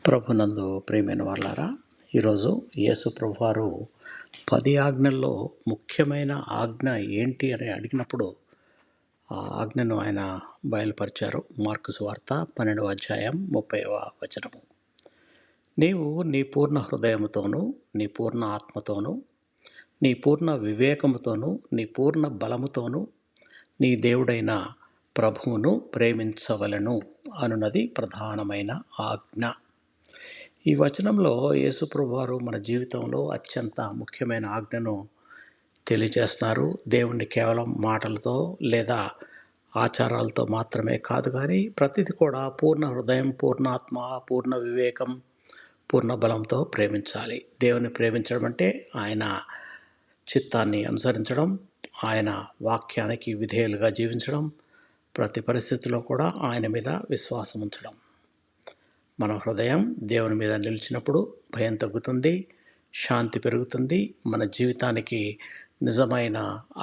ప్రభునందు ప్రియమైన వాళ్ళారా, ఈరోజు యేసు ప్రభువారు 10 ఆజ్ఞల్లో ముఖ్యమైన ఆజ్ఞ ఏంటి అని అడిగినప్పుడు ఆ ఆజ్ఞను ఆయన బయలుపరిచారు. మార్కు సువార్త 12వ అధ్యాయం 30వ వచనము. నీవు నీ పూర్ణ హృదయముతోనూ, నీ పూర్ణ ఆత్మతోనూ, నీ పూర్ణ వివేకముతోనూ, నీ పూర్ణ బలముతోనూ నీ దేవుడైన ప్రభువును ప్రేమించవలెను అనున్నది ప్రధానమైన ఆజ్ఞ. ఈ వచనంలో యేసు ప్రభువారు మన జీవితంలో అత్యంత ముఖ్యమైన ఆజ్ఞను తెలియజేస్తున్నారు. దేవుణ్ణి కేవలం మాటలతో లేదా ఆచారాలతో మాత్రమే కాదు, కానీ ప్రతిది కూడా పూర్ణ హృదయం, పూర్ణాత్మ, పూర్ణ వివేకం, పూర్ణ బలంతో ప్రేమించాలి. దేవుని ప్రేమించడం అంటే ఆయన చిత్తాన్ని అనుసరించడం, ఆయన వాక్యానికి విధేయులుగా జీవించడం, ప్రతి పరిస్థితిలో కూడా ఆయన మీద విశ్వాసం ఉంచడం. మన హృదయం దేవుని మీద నిలిచినప్పుడు భయం తగ్గుతుంది, శాంతి పెరుగుతుంది, మన జీవితానికి నిజమైన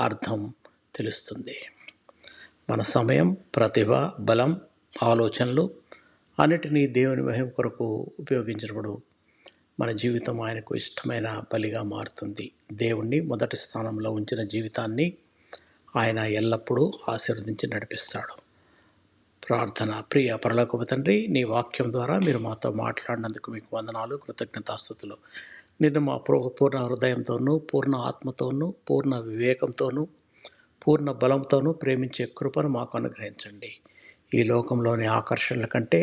అర్థం తెలుస్తుంది. మన సమయం, ప్రతిభ, బలం, ఆలోచనలు అన్నిటినీ దేవుని మహిమ కొరకు ఉపయోగించినప్పుడు మన జీవితం ఆయనకు ఇష్టమైన బలిగా మారుతుంది. దేవుణ్ణి మొదటి స్థానంలో ఉంచిన జీవితాన్ని ఆయన ఎల్లప్పుడూ ఆశీర్వదించి నడిపిస్తాడు. ప్రార్థన. ప్రియ పరలోకపు తండ్రి, నీ వాక్యం ద్వారా మీరు మాతో మాట్లాడినందుకు మీకు వందనాలు, కృతజ్ఞతాస్తుతులు. నిన్ను మా పూర్ణ హృదయంతోనూ, పూర్ణ ఆత్మతోనూ, పూర్ణ వివేకంతోనూ, పూర్ణ బలంతోనూ ప్రేమించే కృపను మాకు అనుగ్రహించండి. ఈ లోకంలోని ఆకర్షణల కంటే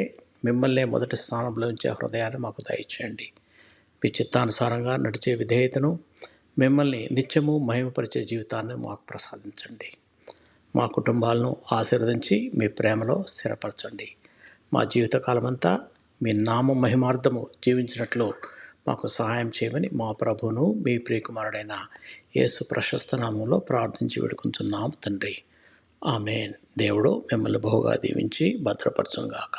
మిమ్మల్నే మొదటి స్థానంలో ఉంచే హృదయాన్ని మాకు దయచేయండి. మీ చిత్తానుసారంగా నడిచే విధేయతను, మిమ్మల్ని నిత్యము మహిమపరిచే జీవితాన్ని మాకు ప్రసాదించండి. మా కుటుంబాలను ఆశీర్వదించి మీ ప్రేమలో స్థిరపరచండి. మా జీవితకాలమంతా మీ నామ మహిమార్థము జీవించినట్లు మాకు సహాయం చేయమని మా ప్రభువును మీ ప్రియకుమారుడైన యేసు ప్రశస్త నామంలో ప్రార్థించి వేడుకుంటున్నాము తండ్రి. ఆమేన్. దేవుడు మిమ్మల్ని బహుగా దీవించి భద్రపరచుగాక.